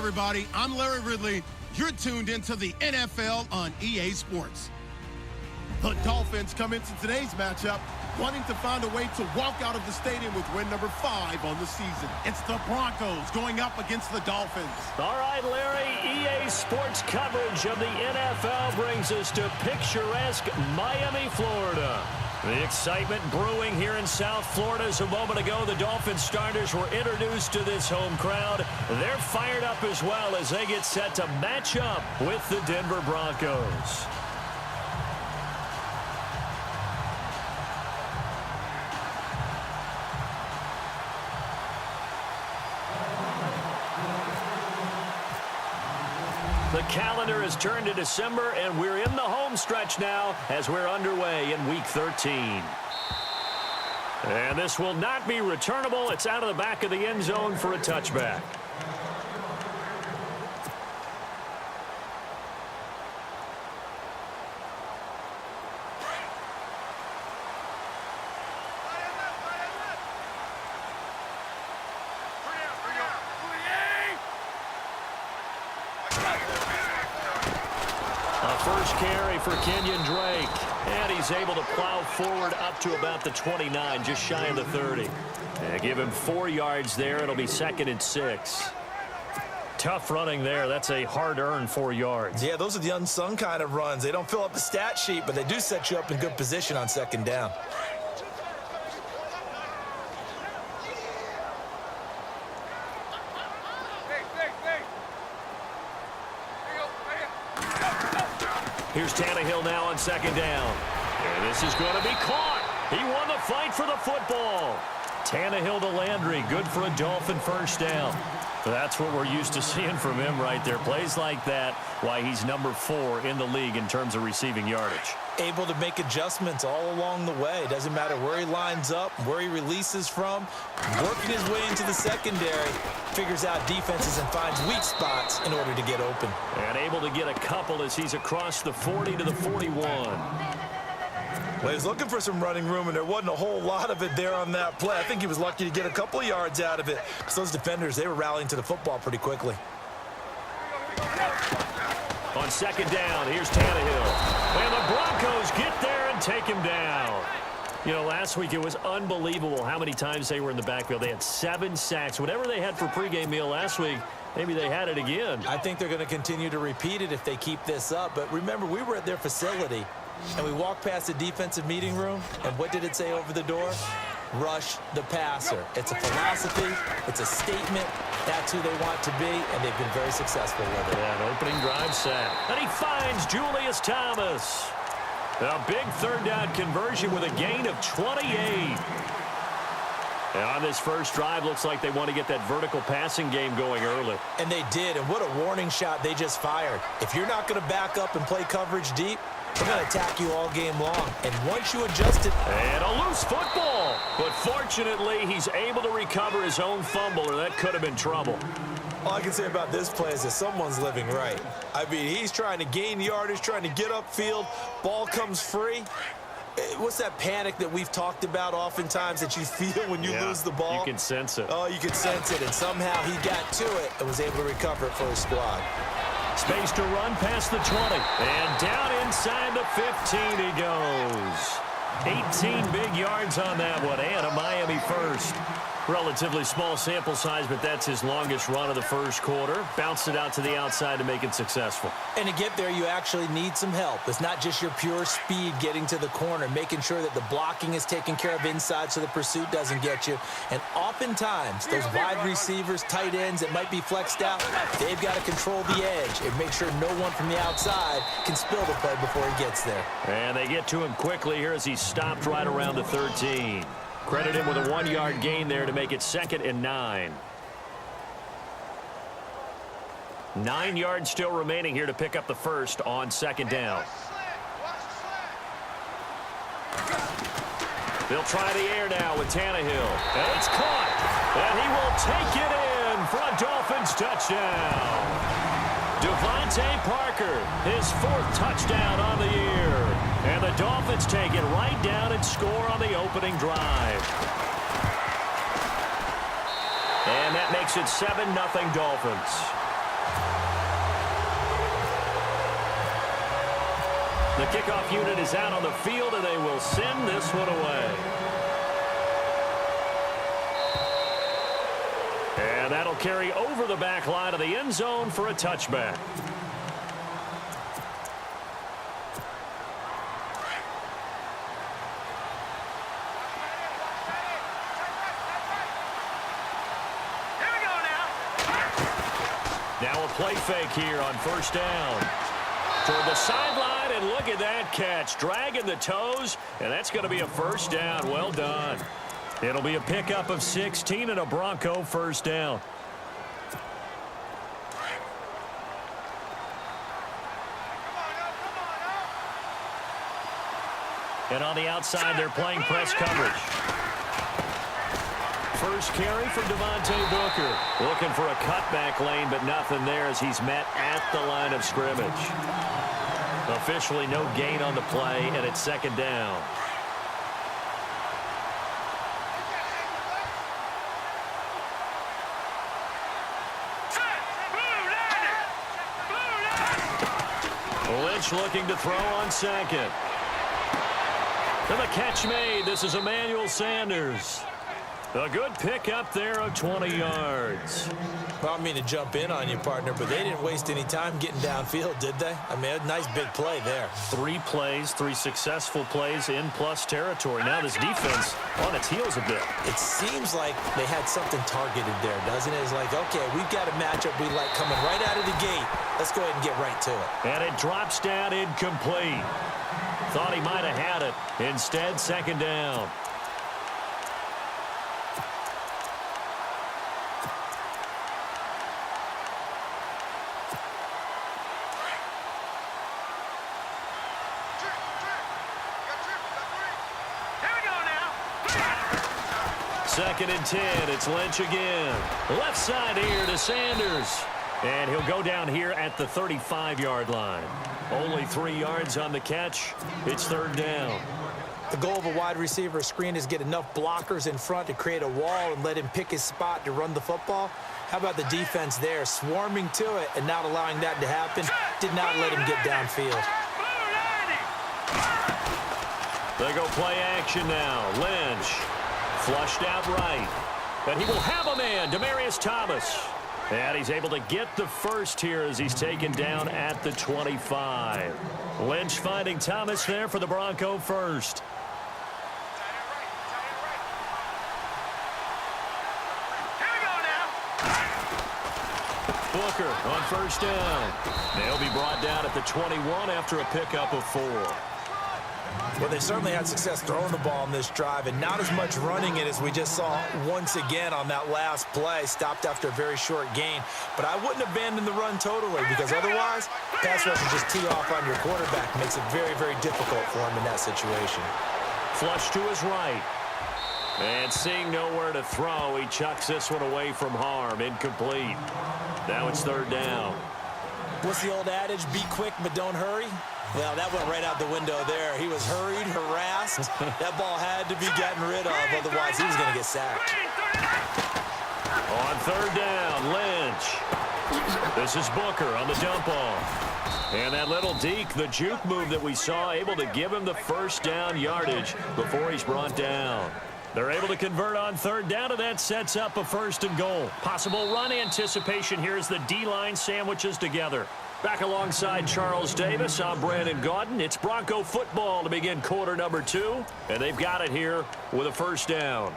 everybody. I'm Larry Ridley. You're tuned into the NFL on EA Sports. The Dolphins come into today's matchup wanting to find a way to walk out of the stadium with win number 5 on the season. It's the Broncos going up against the Dolphins. All right, Larry, EA Sports coverage of the NFL brings us to picturesque Miami, Florida. The excitement brewing here in South Florida. As a moment ago, the Dolphins starters were introduced to this home crowd. They're fired up as well as they get set to match up with the Denver Broncos. The calendar has turned to December, and we're in the home stretch now as we're underway in Week 13. And this will not be returnable. It's out of the back of the end zone for a touchback. First carry for Kenyon Drake. And he's able to plow forward up to about the 29, just shy of the 30. Give him 4 yards there. It'll be 2nd and 6. Tough running there. That's a hard-earned 4 yards. Yeah, those are the unsung kind of runs. They don't fill up the stat sheet, but they do set you up in good position on 2nd down. Here's Tannehill now on 2nd down. And this is going to be caught. He won the fight for the football. Tannehill to Landry. Good for a Dolphin first down. That's what we're used to seeing from him right there. Plays like that, why he's number 4 in the league in terms of receiving yardage. Able to make adjustments all along the way. Doesn't matter where he lines up, where he releases from. Working his way into the secondary. Figures out defenses and finds weak spots in order to get open. And able to get a couple as he's across the 40 to the 41. Well, he's looking for some running room, and there wasn't a whole lot of it there on that play. I think he was lucky to get a couple of yards out of it. Because those defenders, they were rallying to the football pretty quickly. On 2nd down, here's Tannehill. And the Broncos get there and take him down. You know, last week it was unbelievable how many times they were in the backfield. They had 7 sacks. Whatever they had for pregame meal last week, maybe they had it again. I think they're going to continue to repeat it if they keep this up. But remember, we were at their facility, and we walked past the defensive meeting room, and what did it say over the door? Rush the passer. It's a philosophy. It's a statement. That's who they want to be, and they've been very successful with it. Yeah, an opening drive sack. And he finds Julius Thomas. A big 3rd down conversion with a gain of 28. And on this first drive, looks like they want to get that vertical passing game going early. And they did, and what a warning shot they just fired. If you're not going to back up and play coverage deep, they're going to attack you all game long. And once you adjust it... And a loose football. But fortunately, he's able to recover his own fumble, or that could have been trouble. All I can say about this play is that someone's living right. I mean, he's trying to gain yardage, trying to get upfield. Ball comes free. What's that panic that we've talked about oftentimes that you feel when you lose the ball? You can sense it. Oh, you can sense it. And somehow he got to it and was able to recover it for his squad. Space to run past the 20. And down inside the 15 he goes. 18 big yards on that one, and a Miami first. Relatively small sample size, but that's his longest run of the first quarter. Bounced it out to the outside to make it successful. And to get there, you actually need some help. It's not just your pure speed getting to the corner, making sure that the blocking is taken care of inside so the pursuit doesn't get you. And oftentimes, those wide receivers, tight ends that might be flexed out, they've got to control the edge and make sure no one from the outside can spill the play before he gets there. And they get to him quickly here as he stopped right around the 13. Credit him with a 1-yard gain there to make it 2nd and 9. 9 yards still remaining here to pick up the first on 2nd down. They'll try the air now with Tannehill. And it's caught. And he will take it in for a Dolphins touchdown. Devontae Parker, his 4th touchdown on the year. And the Dolphins take it right down and score on the opening drive. And that makes it 7-0 Dolphins. The kickoff unit is out on the field, and they will send this one away. And that'll carry over the back line of the end zone for a touchback. Now a play fake here on first down. Toward the sideline, and look at that catch. Dragging the toes, and that's going to be a first down. Well done. It'll be a pickup of 16 and a Bronco first down. And on the outside, they're playing press coverage. First carry for Devontae Booker. Looking for a cutback lane, but nothing there as he's met at the line of scrimmage. Officially no gain on the play, and it's second down. Lynch looking to throw on second. And the catch made. This is Emmanuel Sanders. A good pickup there of 20 yards. Well, I don't mean to jump in on you, partner, but they didn't waste any time getting downfield, did they? I mean, a nice big play there. 3 plays, 3 successful plays in plus territory. Now this defense on its heels a bit. It seems like they had something targeted there, doesn't it? It's like, okay, we've got a matchup we like coming right out of the gate. Let's go ahead and get right to it. And it drops down incomplete. Thought he might have had it. Instead, second down. Second and 10. It's Lynch again. Left side here to Sanders. And he'll go down here at the 35-yard line. Only 3 yards on the catch. It's third down. The goal of a wide receiver screen is get enough blockers in front to create a wall and let him pick his spot to run the football. How about the defense there, swarming to it and not allowing that to happen? Did not let him get downfield. They go play action now. Lynch flushed out right. But he will have a man, Demaryius Thomas. And he's able to get the first here as he's taken down at the 25. Lynch finding Thomas there for the Bronco first. Booker on first down. They'll be brought down at the 21 after a pickup of 4. Well, they certainly had success throwing the ball in this drive and not as much running it as we just saw once again on that last play. Stopped after a very short gain. But I wouldn't abandon the run totally because otherwise, pass rush will just tee off on your quarterback. Makes it very, very difficult for him in that situation. Flush to his right. And seeing nowhere to throw, he chucks this one away from harm. Incomplete. Now it's third down. What's the old adage? Be quick, but don't hurry. Well, that went right out the window there. He was hurried, harassed. That ball had to be gotten rid of, otherwise he was going to get sacked. On third down, Lynch. This is Booker on the dump off. And that little deke, the juke move that we saw, able to give him the first down yardage before he's brought down. They're able to convert on third down, and that sets up a first and goal. Possible run anticipation here as the D-line sandwiches together. Back alongside Charles Davis, I'm Brandon Gaudin. It's Bronco football to begin quarter number 2, and they've got it here with a first down.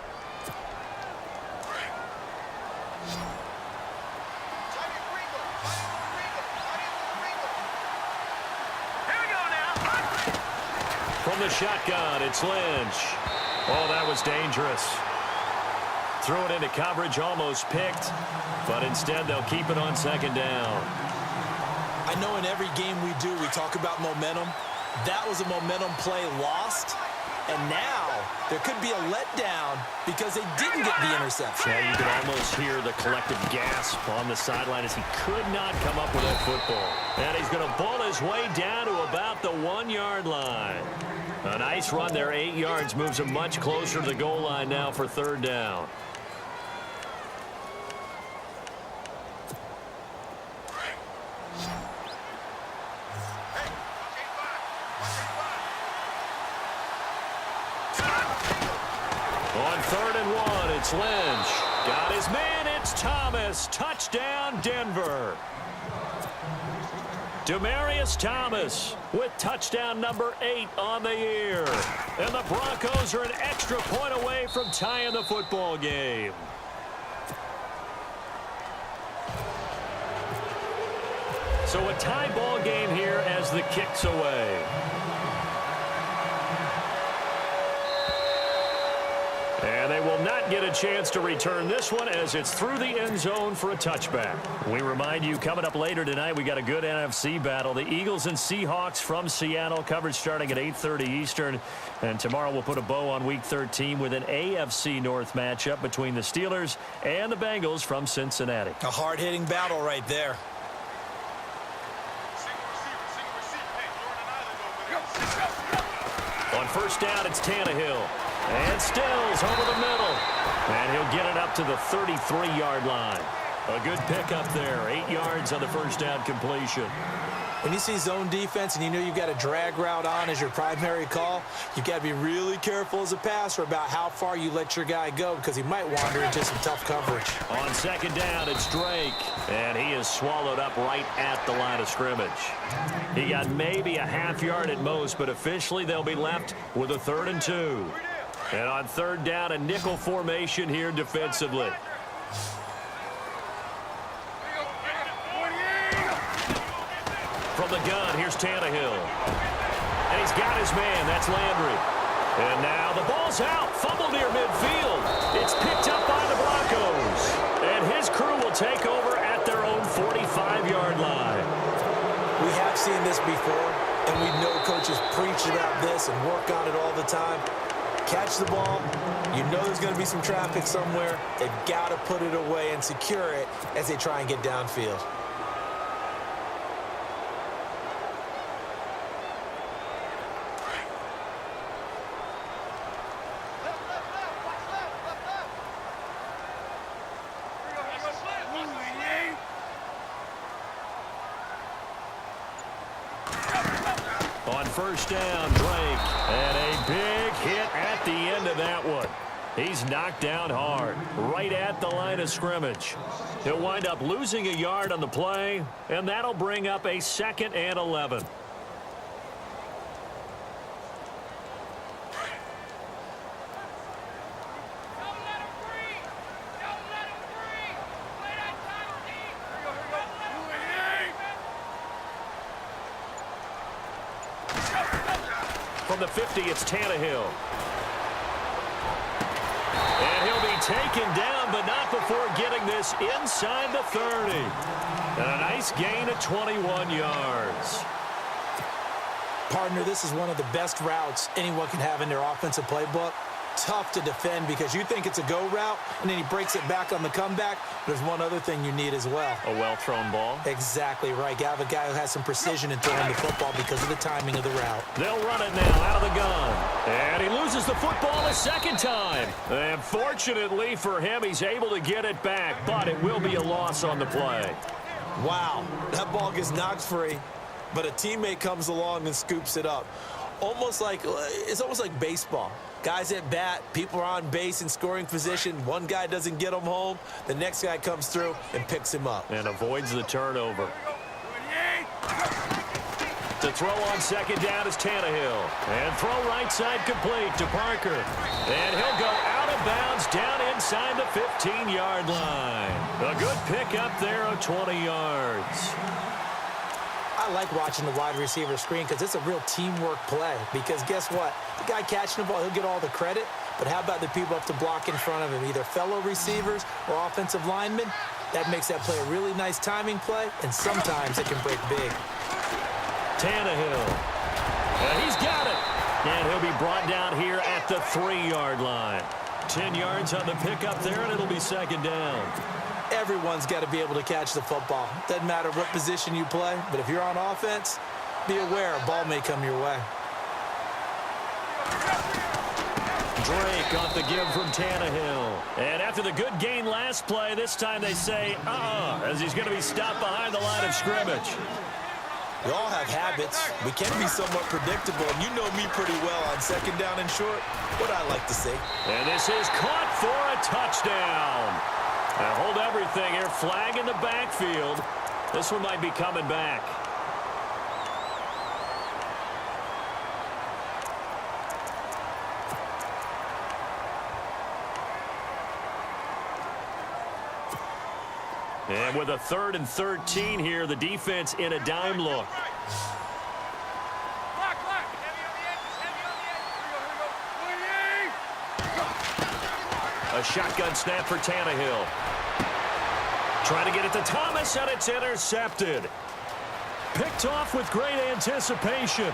From the shotgun, it's Lynch. Oh, that was dangerous. Threw it into coverage, almost picked, but instead they'll keep it on second down. I know in every game we do, we talk about momentum. That was a momentum play lost. And now there could be a letdown because they didn't get the interception. Yeah, you could almost hear the collective gasp on the sideline as he could not come up with that football. And he's going to bull his way down to about the 1-yard line. A nice run there, 8 yards, moves him much closer to the goal line now for third down. It's Lynch. Got his man. It's Thomas. Touchdown, Denver. Demaryius Thomas with touchdown number 8 on the year. And the Broncos are an extra point away from tying the football game. So a tie ball game here as the kick's away. And they will not get a chance to return this one as it's through the end zone for a touchback. We remind you, coming up later tonight, we got a good NFC battle. The Eagles and Seahawks from Seattle, coverage starting at 8:30 Eastern. And tomorrow we'll put a bow on Week 13 with an AFC North matchup between the Steelers and the Bengals from Cincinnati. A hard-hitting battle right there. On first down, it's Tannehill. And Stills over the middle. And he'll get it up to the 33-yard line. A good pickup there. 8 yards on the first down completion. When you see zone defense and you know you've got a drag route on as your primary call, you've got to be really careful as a passer about how far you let your guy go because he might wander into some tough coverage. On second down, it's Drake. And he is swallowed up right at the line of scrimmage. He got maybe a half yard at most, but officially they'll be left with a 3rd and 2. And on third down, a nickel formation here defensively. From the gun, here's Tannehill. And he's got his man. That's Landry. And now the ball's out. Fumble near midfield. It's picked up by the Broncos. And his crew will take over at their own 45-yard line. We have seen this before, and we know coaches preach about this and work on it all the time. Catch the ball. You know there's going to be some traffic somewhere. They've got to put it away and secure it as they try and get downfield. On first down, Drake. And a big hit at the end of that one. He's knocked down hard, right at the line of scrimmage. He'll wind up losing a yard on the play, and that'll bring up a 2nd and 11. From the 50, it's Tannehill. And he'll be taken down, but not before getting this inside the 30. And a nice gain of 21 yards. Partner, this is one of the best routes anyone can have in their offensive playbook. Tough to defend because you think it's a go route, and then he breaks it back on the comeback. There's one other thing you need as well. A well-thrown ball. Exactly right. You have a guy who has some precision in throwing the football because of the timing of the route. They'll run it now out of the gun. And he loses the football a second time. And fortunately for him, he's able to get it back, but it will be a loss on the play. Wow, that ball gets knocked free, but a teammate comes along and scoops it up. It's almost like baseball. Guys at bat, people are on base in scoring position. One guy doesn't get him home. The next guy comes through and picks him up. And avoids the turnover. To throw on second down is Tannehill. And throw right side complete to Parker. And he'll go out of bounds down inside the 15-yard line. A good pickup there of 20 yards. I like watching the wide receiver screen because it's a real teamwork play. Because guess what? The guy catching the ball, he'll get all the credit. But how about the people up to block in front of him, either fellow receivers or offensive linemen? That makes that play a really nice timing play, and sometimes it can break big. Tannehill. And he's got it. And he'll be brought down here at the 3-yard line. 10 yards on the pickup there, and it'll be second down. Everyone's got to be able to catch the football. Doesn't matter what position you play, but if you're on offense, be aware a ball may come your way. Drake off the give from Tannehill. And after the good gain last play, this time they say, as he's going to be stopped behind the line of scrimmage. We all have habits. We can be somewhat predictable, and you know me pretty well on second down and short, what I like to say. And this is caught for a touchdown. Now hold everything here. Flag in the backfield. This one might be coming back. And with a 3rd and 13 here, the defense in a dime look. A shotgun snap for Tannehill. Trying to get it to Thomas, and it's intercepted. Picked off with great anticipation.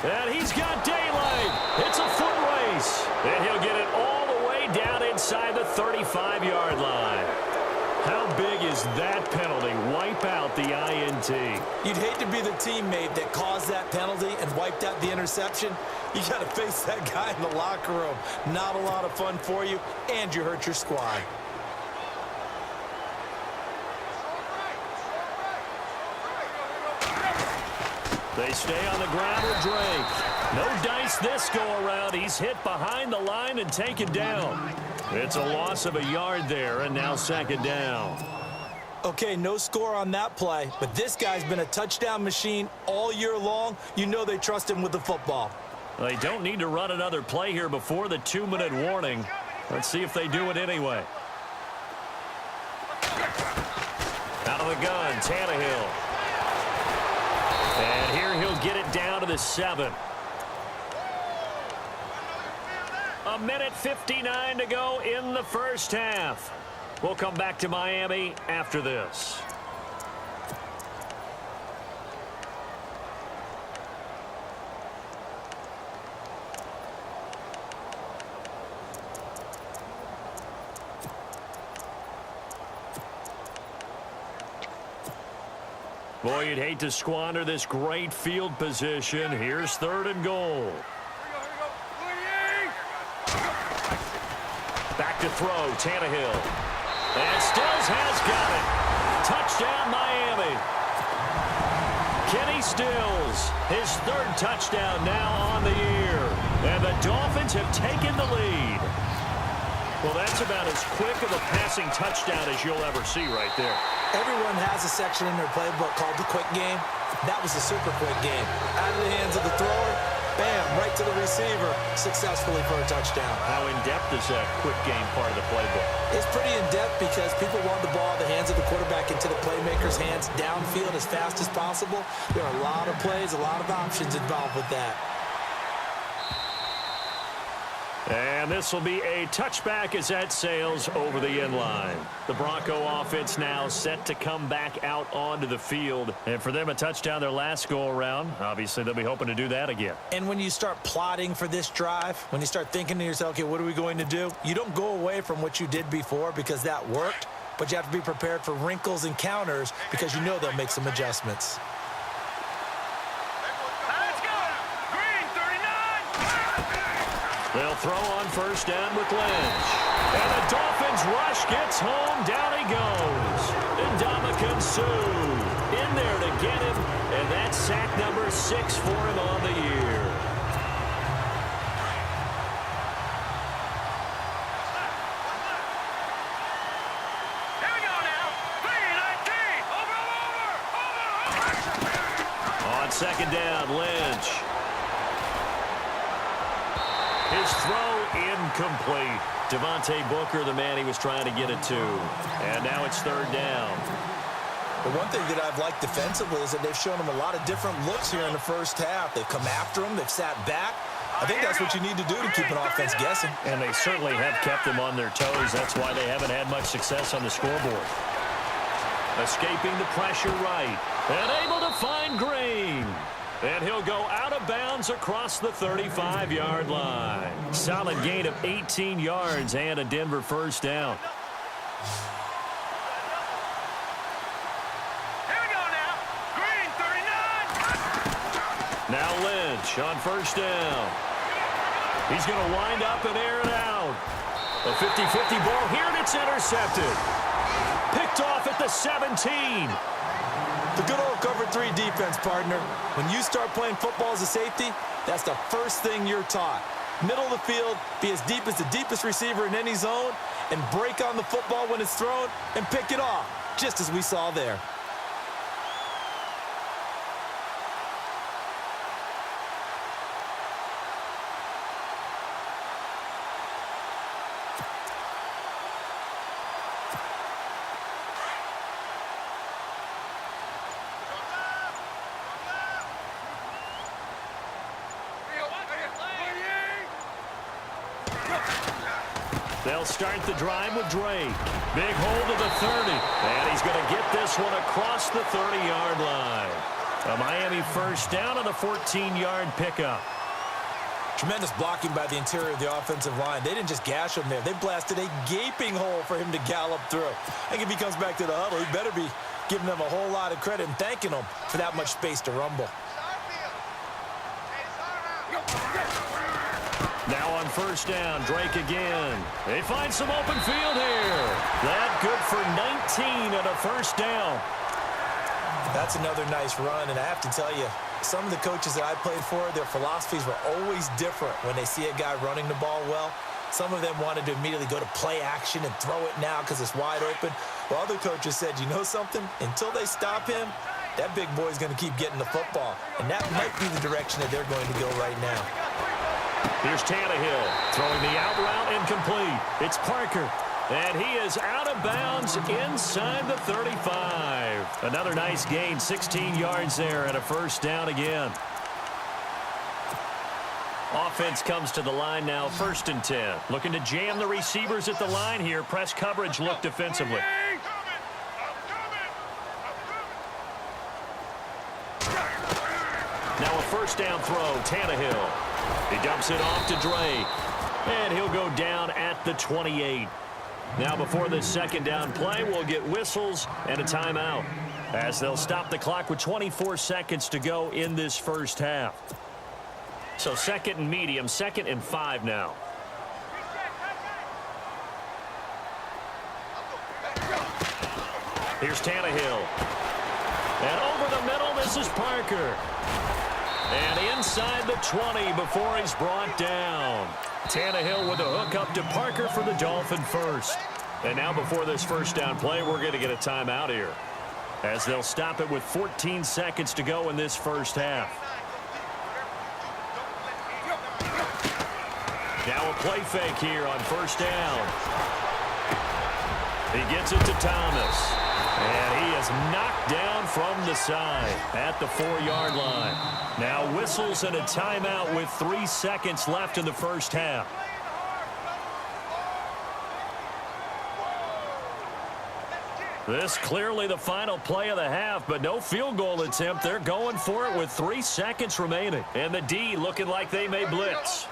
And he's got daylight. It's a foot race. And he'll get it all the way down inside the 35-yard line. How big is that penalty? Wipe out the INT. You'd hate to be the teammate that caused that penalty and wiped out the interception. You got to face that guy in the locker room. Not a lot of fun for you, and you hurt your squad. They stay on the ground with Drake. No dice this go-around. He's hit behind the line and taken down. It's a loss of a yard there, and now 2nd down. Okay, no score on that play, but this guy's been a touchdown machine all year long. You know they trust him with the football. They don't need to run another play here before the 2-minute warning. Let's see if they do it anyway. Out of the gun, Tannehill. And here he'll get it down to the 7. A minute 59 to go in the first half. We'll come back to Miami after this. Boy, you'd hate to squander this great field position. Here's 3rd and goal. Back to throw, Tannehill. And Stills has got it. Touchdown, Miami. Kenny Stills, his 3rd touchdown now on the year. And the Dolphins have taken the lead. Well, that's about as quick of a passing touchdown as you'll ever see right there. Everyone has a section in their playbook called the quick game. That was a super quick game. Out of the hands of the thrower, bam, right to the receiver, successfully for a touchdown. How in-depth is that quick game part of the playbook? It's pretty in-depth because people want the ball in the hands of the quarterback into the playmaker's hands downfield as fast as possible. There are a lot of plays, a lot of options involved with that. And this will be a touchback as that sails over the end line. The Bronco offense now set to come back out onto the field. And for them, a touchdown their last go-around. Obviously, they'll be hoping to do that again. And when you start plotting for this drive, when you start thinking to yourself, okay, what are we going to do? You don't go away from what you did before because that worked, but you have to be prepared for wrinkles and counters because you know they'll make some adjustments. They'll throw on 1st down with Lynch. And the Dolphins rush gets home. Down he goes. Ndamukong Suh in there to get him. And that's sack number 6 for him on the year. Here we go now. 3-19. Over. On 2nd down, Lynch. His throw incomplete. Devontae Booker, the man he was trying to get it to. And now it's 3rd down. The one thing that I've liked defensively is that they've shown him a lot of different looks here in the first half. They've come after him. They've sat back. I think that's what you need to do to keep an offense guessing. And they certainly have kept them on their toes. That's why they haven't had much success on the scoreboard. Escaping the pressure right. And able to find Green. And he'll go out of bounds across the 35-yard line. Solid gain of 18 yards and a Denver 1st down. Here we go now. Green, 39. Now Lynch on 1st down. He's going to wind up and air it out. A 50-50 ball here, and it's intercepted. Picked off at the 17. The good old cover 3 defense, partner. When you start playing football as a safety, that's the first thing you're taught. Middle of the field, be as deep as the deepest receiver in any zone, and break on the football when it's thrown and pick it off, just as we saw there. They'll start the drive with Drake. Big hold of the 30. And he's going to get this one across the 30-yard line. A Miami first down on the 14-yard pickup. Tremendous blocking by the interior of the offensive line. They didn't just gash him there. They blasted a gaping hole for him to gallop through. I think if he comes back to the huddle, he better be giving them a whole lot of credit and thanking them for that much space to rumble. Now on first down, Drake again. They find some open field here. That good for 19 and a first down. That's another nice run, and I have to tell you, some of the coaches that I played for, their philosophies were always different when they see a guy running the ball well. Some of them wanted to immediately go to play action and throw it now because it's wide open. While other coaches said, you know something? Until they stop him, that big boy's going to keep getting the football. And that might be the direction that they're going to go right now. Here's Tannehill throwing the out route incomplete. It's Parker. And he is out of bounds inside the 35. Another nice gain, 16 yards there and a first down again. Offense comes to the line now, 1st and 10. Looking to jam the receivers at the line here. Press coverage look defensively. Now a first down throw, Tannehill. He dumps it off to Drake. And he'll go down at the 28. Now before this second down play, we'll get whistles and a timeout, as they'll stop the clock with 24 seconds to go in this first half. So 2nd and medium, 2nd and 5 now. Here's Tannehill. And over the middle, this is Parker. And inside the 20 before he's brought down. Tannehill with a hook up to Parker for the Dolphin first. And now before this first down play, we're going to get a timeout here, as they'll stop it with 14 seconds to go in this first half. Now a play fake here on first down. He gets it to Thomas. And he is knocked down from the side at the 4-yard line. Now whistles and a timeout with 3 seconds left in the first half. This clearly the final play of the half, but no field goal attempt. They're going for it with 3 seconds remaining. And the D looking like they may blitz.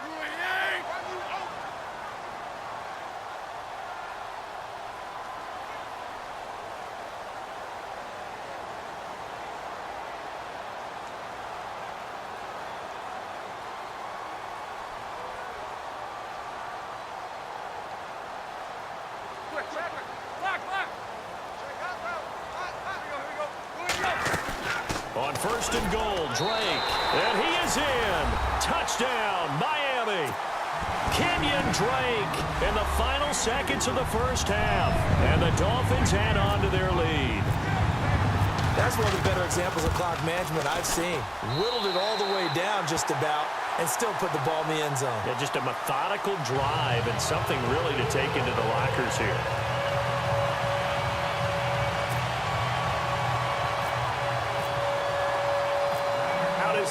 On 1st and goal, Drake. And he is in. Touchdown, Miami. Kenyon Drake in the final seconds of the first half. And the Dolphins add on to their lead. That's one of the better examples of clock management I've seen. Whittled it all the way down just about and still put the ball in the end zone. Yeah, just a methodical drive and something really to take into the lockers here.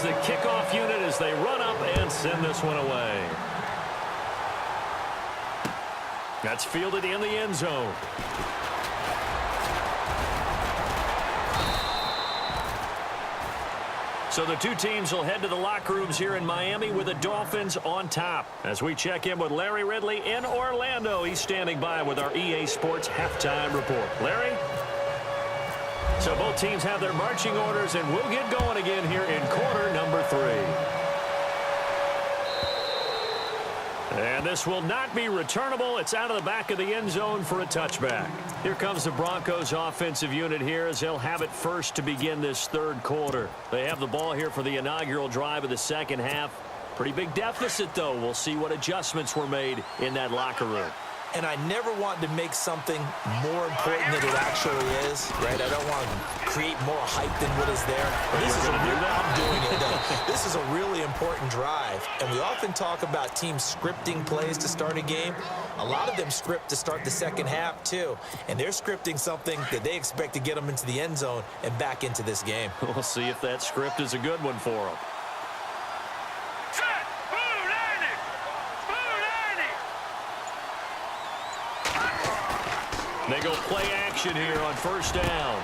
The kickoff unit as they run up and send this one away. That's fielded in the end zone. So the two teams will head to the locker rooms here in Miami with the Dolphins on top. As we check in with Larry Ridley in Orlando, he's standing by with our EA Sports halftime report. Larry? So both teams have their marching orders, and we'll get going again here in quarter number 3. And this will not be returnable. It's out of the back of the end zone for a touchback. Here comes the Broncos offensive unit here as they'll have it first to begin this third quarter. They have the ball here for the inaugural drive of the second half. Pretty big deficit, though. We'll see what adjustments were made in that locker room. And I never want to make something more important than it actually is, right? I don't want to create more hype than what is there. This is I'm doing it, though. This is a really important drive. And we often talk about teams scripting plays to start a game. A lot of them script to start the second half, too. And they're scripting something that they expect to get them into the end zone and back into this game. We'll see if that script is a good one for them. They go play action here on first down.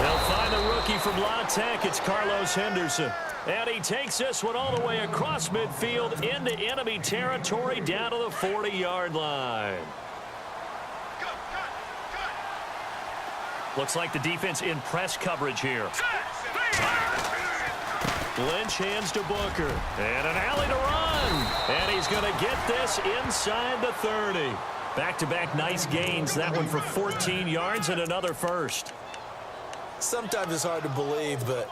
They'll find the rookie from La Tech. It's Carlos Henderson. And he takes this one all the way across midfield into enemy territory down to the 40-yard line. Looks like the defense in press coverage here. Lynch hands to Booker. And an alley to run. And he's going to get this inside the 30. Back-to-back nice gains. That one for 14 yards and another first. Sometimes it's hard to believe, but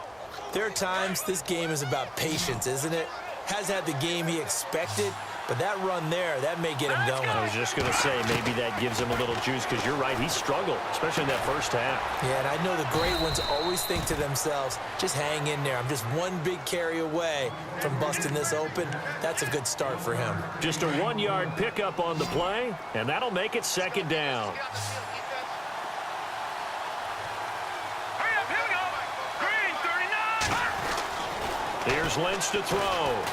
there are times this game is about patience, isn't it? Has had the game he expected, but that run there, that may get him going. I was just going to say, maybe that gives him a little juice because you're right, he struggled, especially in that first half. Yeah, and I know the great ones always think to themselves, just hang in there. I'm just one big carry away from busting this open. That's a good start for him. Just a 1-yard pickup on the play, and that'll make it second down. Here's Lynch to throw.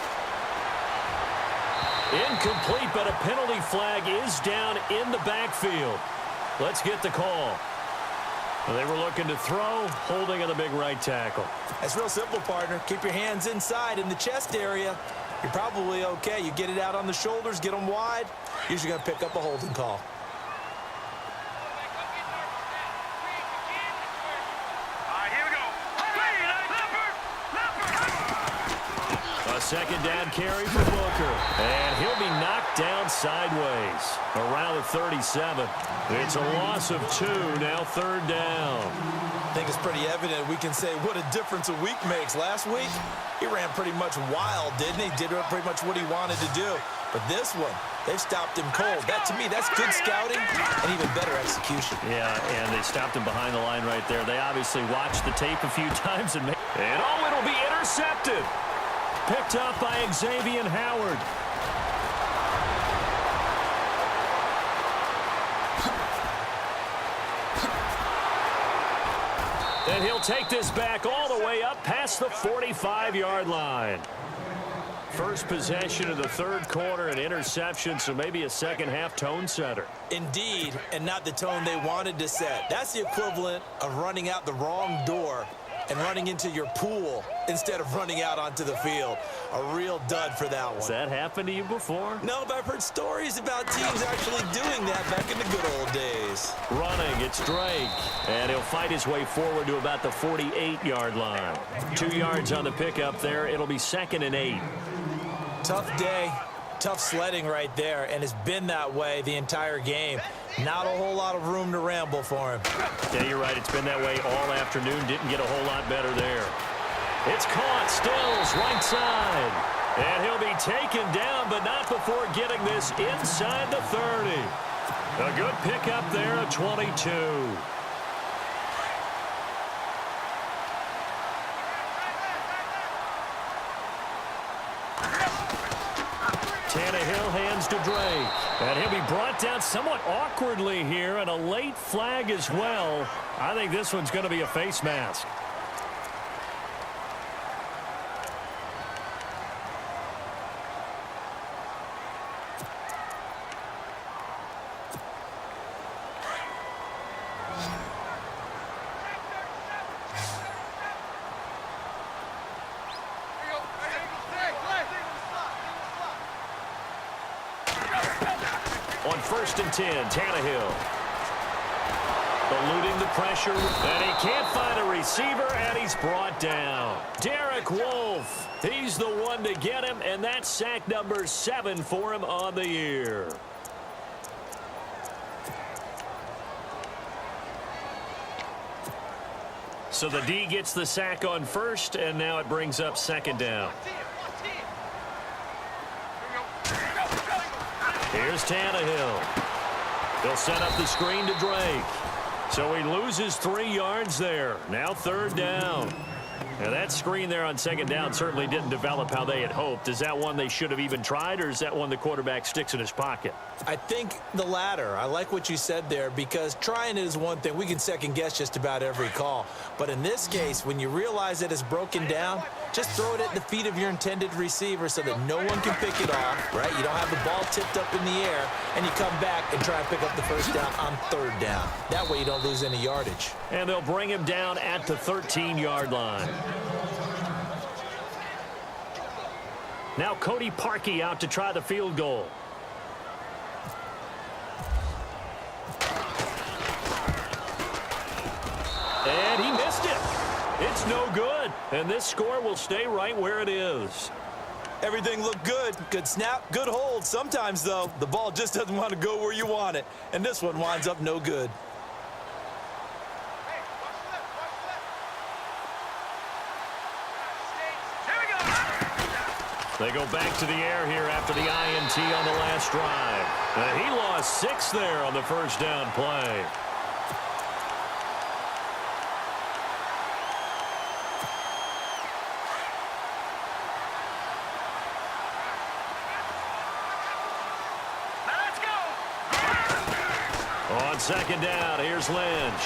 Incomplete, but a penalty flag is down in the backfield. Let's get the call. They were looking to throw, holding on the big right tackle. That's real simple, partner. Keep your hands inside in the chest area. You're probably okay. You get it out on the shoulders, get them wide. Usually going to pick up a holding call. Second down carry for Booker. And he'll be knocked down sideways around the 37. It's a loss of 2, now third down. I think it's pretty evident we can say what a difference a week makes. Last week, he ran pretty much wild, didn't he? Did pretty much what he wanted to do. But this one, they've stopped him cold. That, to me, that's good scouting and even better execution. Yeah, and they stopped him behind the line right there. They obviously watched the tape a few times and it'll be intercepted. Picked up by Xavier Howard. And he'll take this back all the way up past the 45-yard line. First possession of the third quarter, an interception, so maybe a second-half tone setter. Indeed, and not the tone they wanted to set. That's the equivalent of running out the wrong door and running into your pool instead of running out onto the field. A real dud for that one. Has that happened to you before? No, but I've heard stories about teams actually doing that back in the good old days. Running, it's Drake. And he'll fight his way forward to about the 48-yard line. 2 yards on the pickup there. It'll be 2nd and 8. Tough day, tough sledding right there, and it's been that way the entire game. Not a whole lot of room to ramble for him. Yeah, you're right. It's been that way all afternoon. Didn't get a whole lot better there. It's caught. Stills right side. And he'll be taken down, but not before getting this inside the 30. A good pickup there at 22. Tannehill hands to Drake. And he'll be brought down somewhat awkwardly here, and a late flag as well. I think this one's going to be a face mask. On 1st and 10, Tannehill. Eluding the pressure, and he can't find a receiver, and he's brought down. Derek Wolfe, he's the one to get him, and that's sack number 7 for him on the year. So the D gets the sack on first, and now it brings up second down. Here's Tannehill. They'll set up the screen to Drake. So he loses 3 yards there. Now third down. And that screen there on second down certainly didn't develop how they had hoped. Is that one they should have even tried, or is that one the quarterback sticks in his pocket? I think the latter. I like what you said there, because trying it is one thing. We can second guess just about every call. But in this case, when you realize that it's broken down, just throw it at the feet of your intended receiver so that no one can pick it off, right? You don't have the ball tipped up in the air, and you come back and try and pick up the first down on third down. That way you don't lose any yardage. And they'll bring him down at the 13-yard line. Now Cody Parkey out to try the field goal. And he missed it. It's no good. And this score will stay right where it is. Everything looked good. Good snap, good hold. Sometimes, though, the ball just doesn't want to go where you want it. And this one winds up no good. They go back to the air here after the INT on the last drive. He lost 6 there on the first down play. Let's go. On second down, here's Lynch.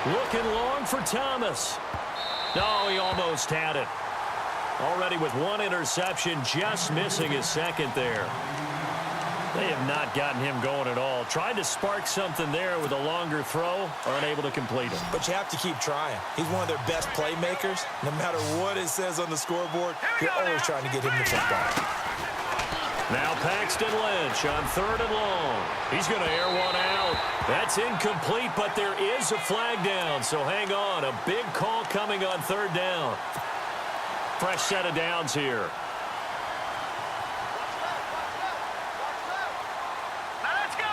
Looking long for Thomas. No, he almost had it. Already with 1 interception, just missing his second there. They have not gotten him going at all. Tried to spark something there with a longer throw, unable to complete it. But you have to keep trying. He's one of their best playmakers. No matter what it says on the scoreboard, you're always trying to get him the football. Now Paxton Lynch on third and long. He's going to air one out. That's incomplete, but there is a flag down, so hang on. A big call coming on third down. Fresh set of downs here. Let's go.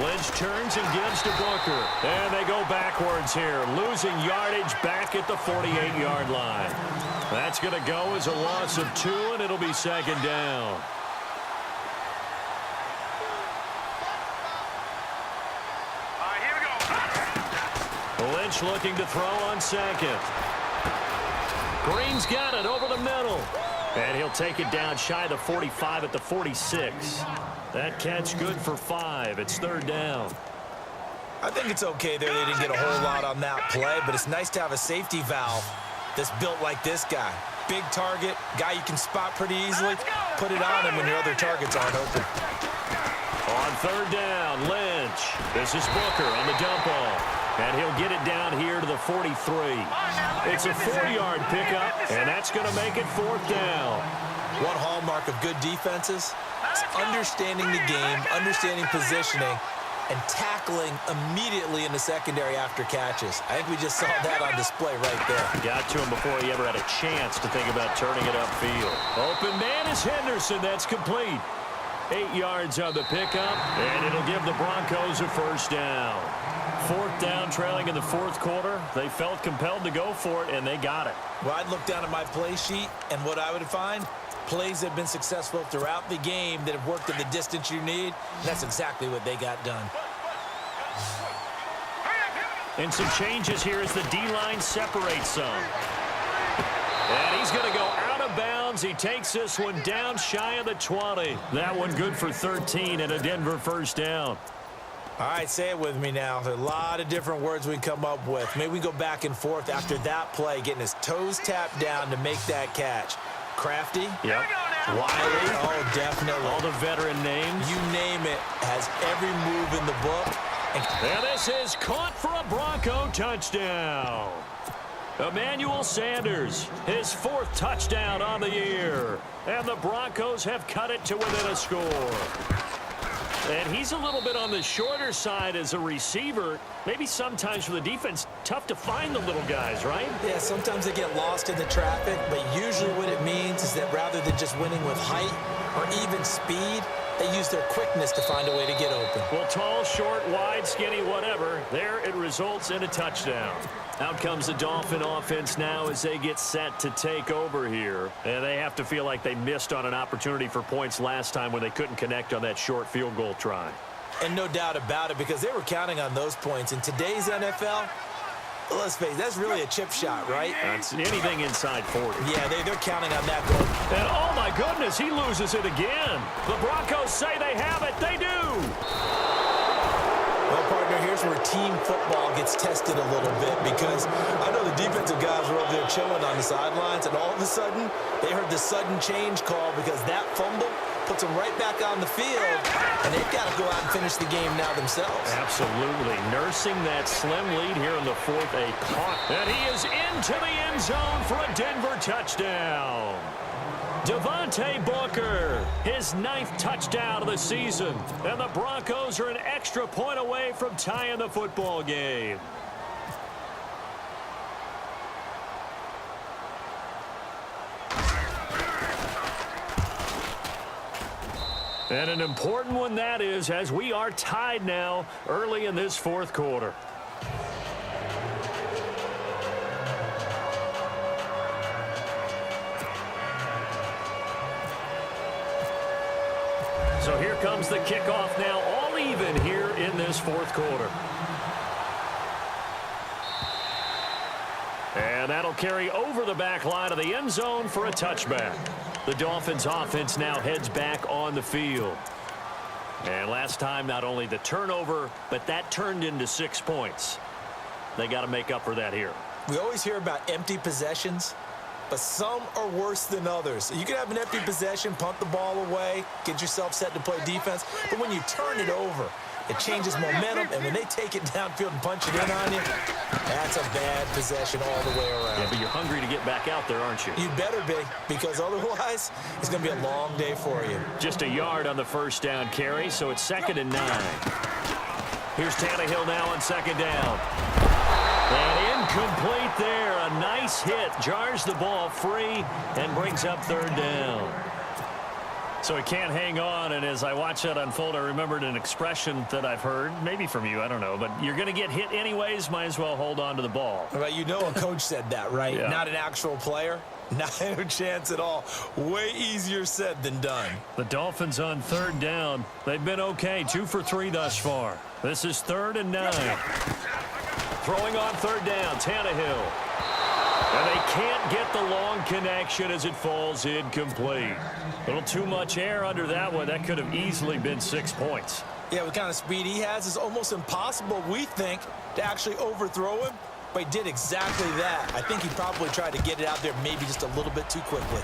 Lynch turns and gives to Booker. And they go backwards here, losing yardage back at the 48-yard line. That's going to go as a loss of 2, and it'll be second down. Lynch looking to throw on second. Green's got it over the middle. And he'll take it down shy of the 45 at the 46. That catch good for 5. It's third down. I think it's okay there. They didn't get a whole lot on that play, but it's nice to have a safety valve that's built like this guy. Big target, guy you can spot pretty easily. Put it on him when your other targets aren't open. On third down, Lynch. This is Booker on the dump off. And he'll get it down here to the 43. It's a 4-yard pickup, and that's going to make it fourth down. One hallmark of good defenses is understanding the game, understanding positioning, and tackling immediately in the secondary after catches. I think we just saw that on display right there. Got to him before he ever had a chance to think about turning it upfield. Open man is Henderson. That's complete. 8 yards on the pickup, and it'll give the Broncos a first down. Fourth down, trailing in the fourth quarter. They felt compelled to go for it, and they got it. Well, I'd look down at my play sheet, and what I would find, plays that have been successful throughout the game that have worked at the distance you need. That's exactly what they got done. And some changes here as the D-line separates some. And he's going to go out of bounds. He takes this one down shy of the 20. That one good for 13 and a Denver first down. All right, say it with me now. There are a lot of different words we can come up with. Maybe we go back and forth after that play, getting his toes tapped down to make that catch. Crafty? Yep. Wiley? Oh, definitely. All the veteran names. You name it. Has every move in the book. And this is caught for a Bronco touchdown. Emmanuel Sanders, his 4th touchdown on the year. And the Broncos have cut it to within a score. And he's a little bit on the shorter side as a receiver. Maybe sometimes for the defense, tough to find the little guys, right? Yeah, sometimes they get lost in the traffic, but usually what it means is that rather than just winning with height or even speed, they use their quickness to find a way to get open. Well, tall, short, wide, skinny, whatever. There it results in a touchdown. Out comes the Dolphin offense now as they get set to take over here. And they have to feel like they missed on an opportunity for points last time when they couldn't connect on that short field goal try. And no doubt about it, because they were counting on those points. In today's NFL, let's face it, that's really a chip shot, right? That's anything inside 40. Yeah, they're counting on that goal. And oh my goodness, he loses it again. The Broncos say they have it. They do. Well, partner, here's where team football gets tested a little bit, because I know the defensive guys were over there chilling on the sidelines, and all of a sudden, they heard the sudden change call because that fumble puts them right back on the field, and they've got to go out and finish the game now themselves. Absolutely. Nursing that slim lead here in the fourth, a caught. And he is into the end zone for a Denver touchdown. Devontae Booker, his 9th touchdown of the season. And the Broncos are an extra point away from tying the football game. And an important one that is, as we are tied now early in this fourth quarter. So here comes the kickoff now, all even here in this fourth quarter. And that'll carry over the back line of the end zone for a touchback. The Dolphins offense now heads back on the field. And last time, not only the turnover, but that turned into 6 points. They got to make up for that here. We always hear about empty possessions, but some are worse than others. You can have an empty possession, punt the ball away, get yourself set to play defense, but when you turn it over, it changes momentum, and when they take it downfield and punch it in on you, that's a bad possession all the way around. Yeah, but you're hungry to get back out there, aren't you? You better be, because otherwise, it's going to be a long day for you. Just a yard on the first down carry, so it's 2nd and 9. Here's Tannehill now on 2nd down. And incomplete there. A nice hit. Jars the ball free and brings up 3rd down. So he can't hang on, and as I watch that unfold, I remembered an expression that I've heard, maybe from you, I don't know, but you're going to get hit anyways, might as well hold on to the ball. Well, you know a coach said that, right? Yeah. Not an actual player. Not a chance at all. Way easier said than done. The Dolphins on 3rd down. They've been okay, 2 for 3 thus far. This is 3rd and 9. Throwing on 3rd down, Tannehill. And they can't get the long connection as it falls incomplete. A little too much air under that one. That could have easily been 6 points. Yeah, with the kind of speed he has, it's almost impossible, we think, to actually overthrow him. But he did exactly that. I think he probably tried to get it out there maybe just a little bit too quickly.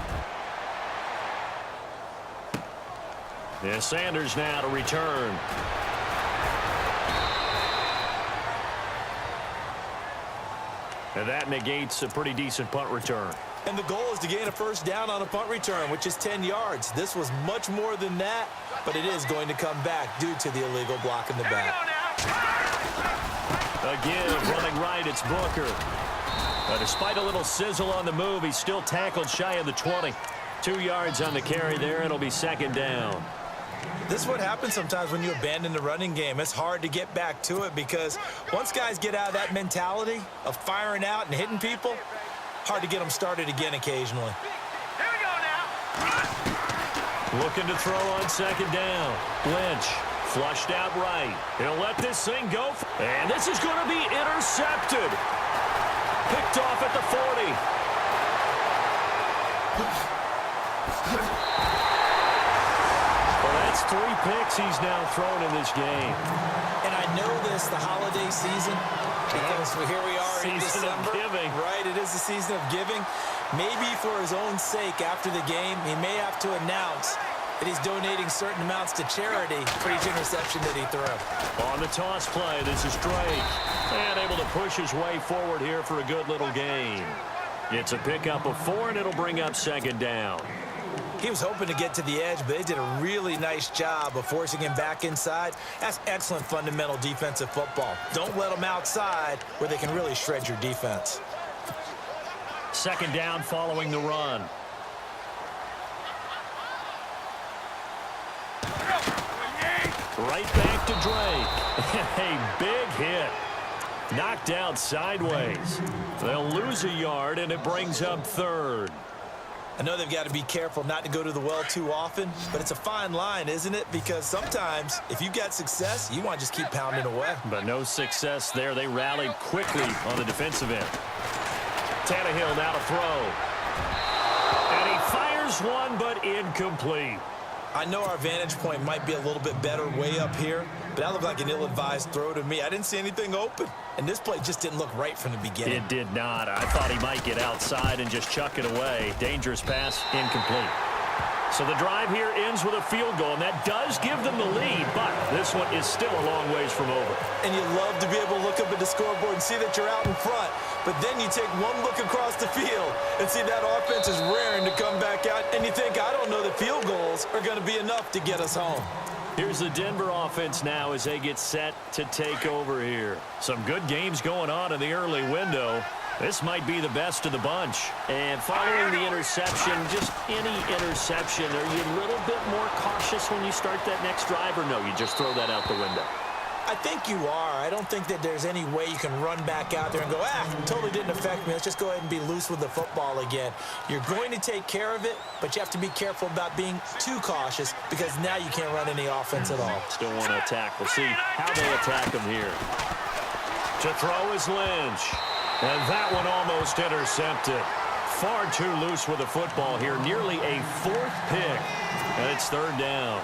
Yeah, Sanders now to return. And that negates a pretty decent punt return. And the goal is to gain a first down on a punt return, which is 10 yards. This was much more than that, but it is going to come back due to the illegal block in the back. Again, running right, it's Booker. Despite a little sizzle on the move, he's still tackled shy of the 20. 2 yards on the carry there. It'll be 2nd down. This is what happens sometimes when you abandon the running game. It's hard to get back to it because once guys get out of that mentality of firing out and hitting people, hard to get them started again occasionally. Here we go now. Looking to throw on 2nd down. Lynch flushed out right. He'll let this thing go. And this is going to be intercepted. Picked off at the 40. That's 3 picks he's now thrown in this game. And I know this, the holiday season, because here we are in Season December. of giving. Right, it is the season of giving. Maybe for his own sake after the game, he may have to announce that he's donating certain amounts to charity for each interception that he threw. On the toss play, this is Drake. And able to push his way forward here for a good little gain. It's a pickup of 4, and it'll bring up 2nd down. He was hoping to get to the edge, but they did a really nice job of forcing him back inside. That's excellent fundamental defensive football. Don't let them outside where they can really shred your defense. Second down following the run. Right back to Drake. A big hit. Knocked out sideways. They'll lose a yard, and it brings up third. I know they've got to be careful not to go to the well too often, but it's a fine line, isn't it? Because sometimes, if you've got success, you want to just keep pounding away. But no success there. They rallied quickly on the defensive end. Tannehill now to throw. And he fires one, but incomplete. I know our vantage point might be a little bit better way up here, but that looked like an ill-advised throw to me. I didn't see anything open, and this play just didn't look right from the beginning. It did not. I thought he might get outside and just chuck it away. Dangerous pass, incomplete. So the drive here ends with a field goal, and that does give them the lead, but this one is still a long ways from over. And you love to be able to look up at the scoreboard and see that you're out in front, but then you take one look across the field and see that offense is raring to come back out, and you think, I don't know that field goals are going to be enough to get us home. Here's the Denver offense now as they get set to take over here. Some good games going on in the early window. This might be the best of the bunch. And following the interception, just any interception, are you a little bit more cautious when you start that next drive, or no, you just throw that out the window? I think you are. I don't think that there's any way you can run back out there and go, totally didn't affect me. Let's just go ahead and be loose with the football again. You're going to take care of it, but you have to be careful about being too cautious because now you can't run any offense at all. Still want to attack. We'll see how they attack him here. To throw is Lynch. And that one almost intercepted. Far too loose with the football here. Nearly a fourth pick. And it's third down.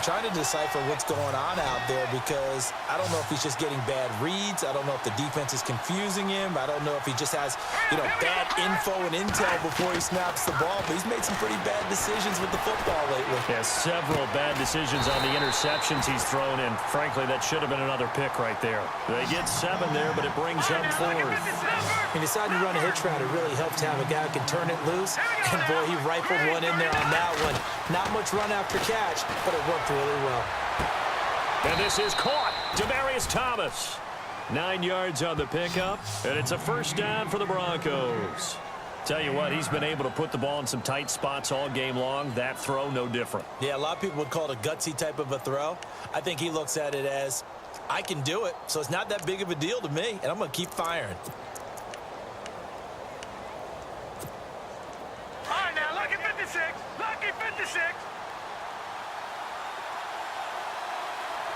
I'm trying to decipher what's going on out there because I don't know if he's just getting bad reads. I don't know if the defense is confusing him. I don't know if he just has, bad info and intel before he snaps the ball. But he's made some pretty bad decisions with the football lately. Yeah, several bad decisions on the interceptions he's thrown in. Frankly, that should have been another pick right there. They get 7 there, but it brings up fourth. He decided to run a hitch route. It really helped to have a guy who can turn it loose. And, boy, he rifled one in there on that one. Not much run after catch, but it worked really well. And this is caught. Demaryius Thomas. 9 yards on the pickup, and it's a first down for the Broncos. Tell you what, he's been able to put the ball in some tight spots all game long. That throw, no different. Yeah, a lot of people would call it a gutsy type of a throw. I think he looks at it as, I can do it, so it's not that big of a deal to me, and I'm going to keep firing. All right, now, lucky 56. Lucky 56.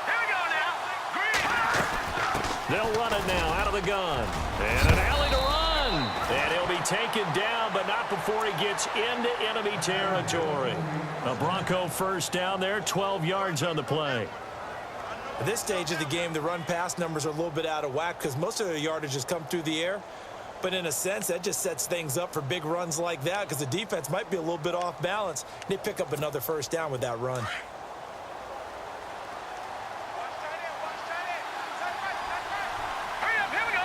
Here we go now. Green. They'll run it now out of the gun. And an alley to run. And he'll be taken down, but not before he gets into enemy territory. A Bronco first down there, 12 yards on the play. At this stage of the game, the run-pass numbers are a little bit out of whack because most of the yardage has come through the air. But in a sense, that just sets things up for big runs like that because the defense might be a little bit off balance. They pick up another first down with that run. Hurry up, here we go.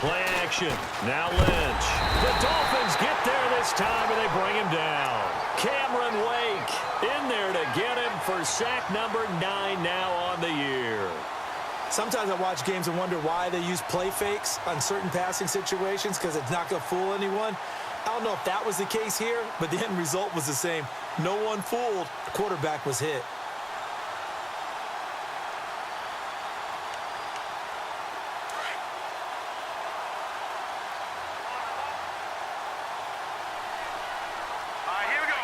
Play action. Now Lynch. The Dolphins get there this time, and they bring him down. Cameron Wake in there to get him for sack number 9 now on the year. Sometimes I watch games and wonder why they use play fakes on certain passing situations because it's not going to fool anyone. I don't know if that was the case here, but the end result was the same. No one fooled. The quarterback was hit. All right, here we go.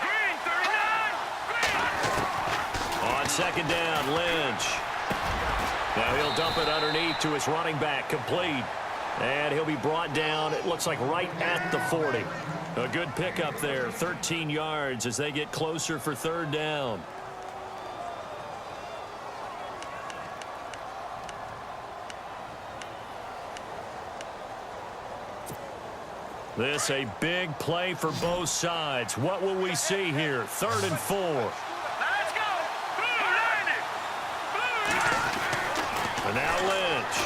Green, 39. Green. On second down, Lynch. Now he'll dump it underneath to his running back, complete. And he'll be brought down, it looks like right at the 40. A good pickup there, 13 yards as they get closer for third down. This a big play for both sides. What will we see here? 3rd and 4. Let's go. Blue landed. And now Lynch.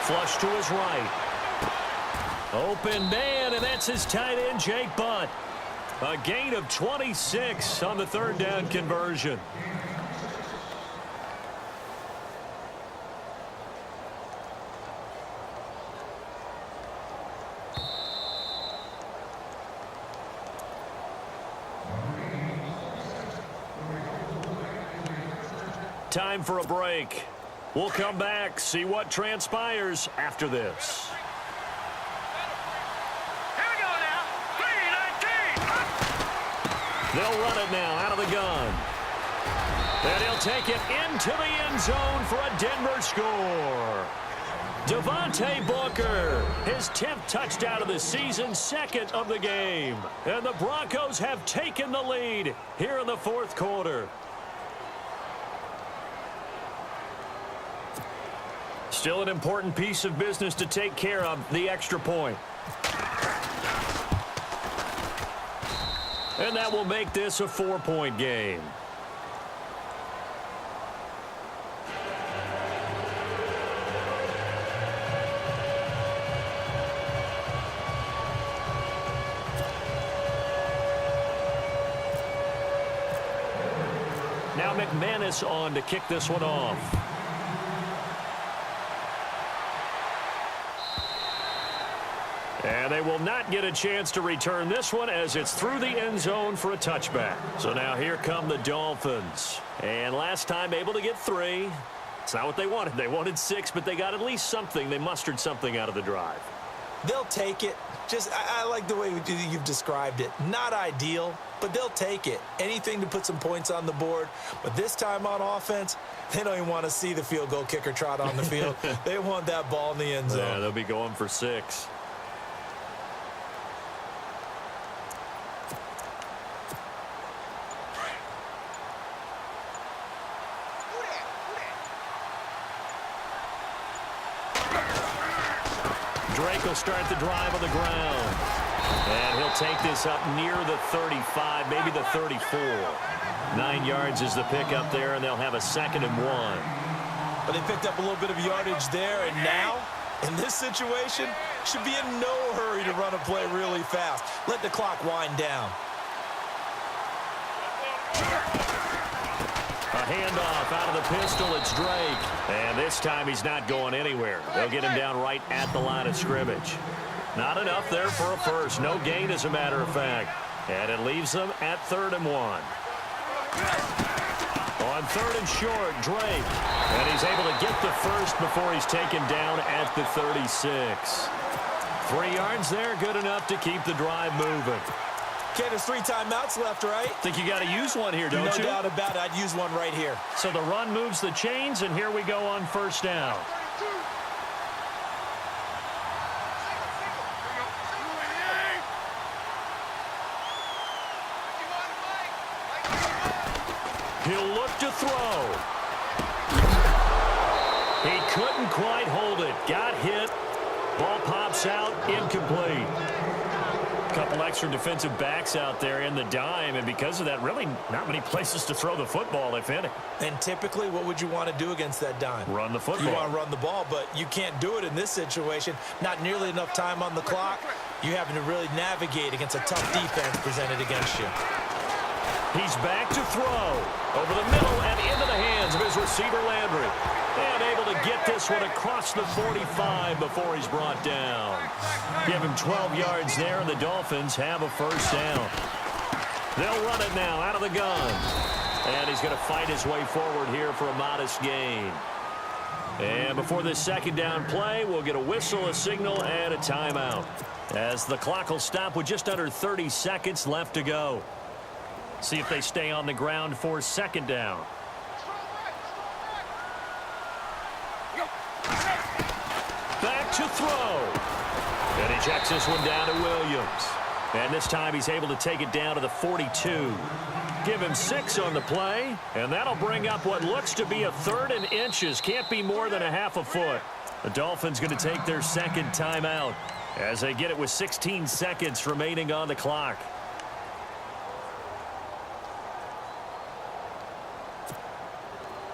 Flush to his right. Open man, and that's his tight end, Jake Butt. A gain of 26 on the third down conversion. Time for a break. We'll come back, see what transpires after this. Here we go now. 3-19. They'll run it now out of the gun. And he'll take it into the end zone for a Denver score. Devontae Booker, his 10th touchdown of the season, second of the game. And the Broncos have taken the lead here in the fourth quarter. Still an important piece of business to take care of, the extra point. And that will make this a 4-point game. Now McManus on to kick this one off. And they will not get a chance to return this one as it's through the end zone for a touchback. So now here come the Dolphins. And last time able to get 3. It's not what they wanted. They wanted 6, but they got at least something. They mustered something out of the drive. They'll take it. I like the way you've described it. Not ideal, but they'll take it. Anything to put some points on the board. But this time on offense, they don't even want to see the field goal kicker trot on the field. They want that ball in the end zone. Yeah, they'll be going for 6. Drake will start the drive on the ground. And he'll take this up near the 35, maybe the 34. 9 yards is the pickup there, and they'll have a 2nd and 1. But they picked up a little bit of yardage there, and now, in this situation, should be in no hurry to run a play really fast. Let the clock wind down. A handoff out of the pistol. It's Drake. And this time he's not going anywhere. They'll get him down right at the line of scrimmage. Not enough there for a first. No gain, as a matter of fact. And it leaves them at 3rd and 1. On 3rd and short, Drake. And he's able to get the first before he's taken down at the 36. 3 yards there, good enough to keep the drive moving. Okay, there's 3 timeouts left, right? Think you got to use one here, don't you? No doubt about it. I'd use one right here. So the run moves the chains, and here we go on 1st down. He'll look to throw. He couldn't quite hold it. Got hit. Ball pops out. Incomplete. Couple extra defensive backs out there in the dime, and because of that, really not many places to throw the football, if any. And typically, what would you want to do against that dime? Run the football. You want to run the ball, but you can't do it in this situation. Not nearly enough time on the clock. You having to really navigate against a tough defense presented against you. He's back to throw. Over the middle and into the hands of his receiver, Landry. And able to get this one across the 45 before he's brought down. Give him 12 yards there, and the Dolphins have a 1st down. They'll run it now out of the gun. And he's going to fight his way forward here for a modest gain. And before this 2nd down play, we'll get a whistle, a signal, and a timeout. As the clock will stop with just under 30 seconds left to go. See if they stay on the ground for 2nd down. Back to throw. And he checks this one down to Williams. And this time he's able to take it down to the 42. Give him 6 on the play. And that'll bring up what looks to be a 3rd and inches. Can't be more than a half a foot. The Dolphins going to take their 2nd timeout as they get it with 16 seconds remaining on the clock.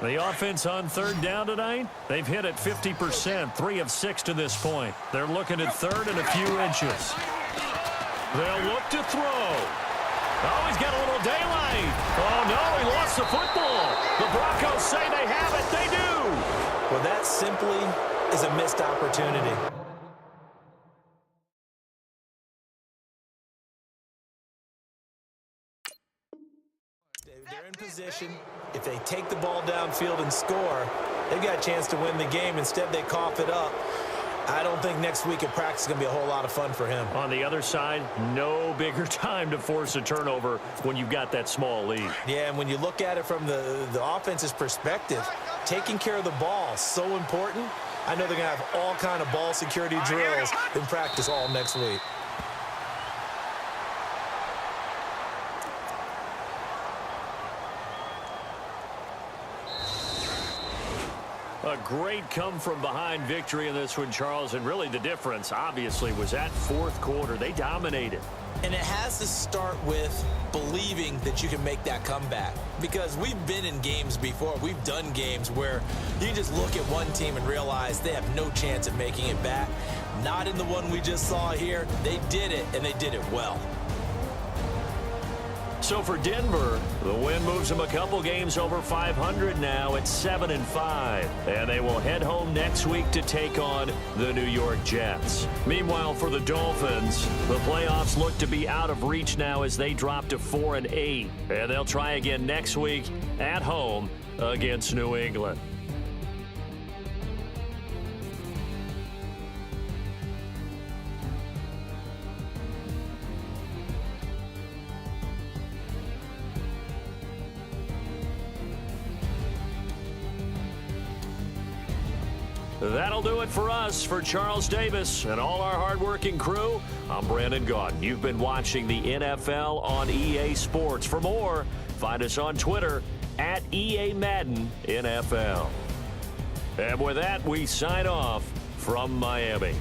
The offense on third down tonight, they've hit it 50%, 3 of 6 to this point. They're looking at third and a few inches. They'll look to throw. Oh, he's got a little daylight. Oh, no, he lost the football. The Broncos say they have it. They do. Well, that simply is a missed opportunity. They're in position. If they take the ball downfield and score, they've got a chance to win the game. Instead, they cough it up. I don't think next week at practice is going to be a whole lot of fun for him. On the other side, no bigger time to force a turnover when you've got that small lead. Yeah, and when you look at it from the offense's perspective, taking care of the ball is so important. I know they're going to have all kind of ball security drills in practice all next week. A great come-from-behind victory in this one, Charles, and really the difference, obviously, was that fourth quarter. They dominated. And it has to start with believing that you can make that comeback. Because we've been in games before. We've done games where you just look at one team and realize they have no chance of making it back. Not in the one we just saw here. They did it, and they did it well. So for Denver, the win moves them a couple games over 500 now at 7-5. And they will head home next week to take on the New York Jets. Meanwhile, for the Dolphins, the playoffs look to be out of reach now as they drop to 4-8. And they'll try again next week at home against New England. That'll do it for us. For Charles Davis and all our hardworking crew, I'm Brandon Gaudin. You've been watching the NFL on EA Sports. For more, find us on Twitter at EA Madden NFL. And with that, we sign off from Miami.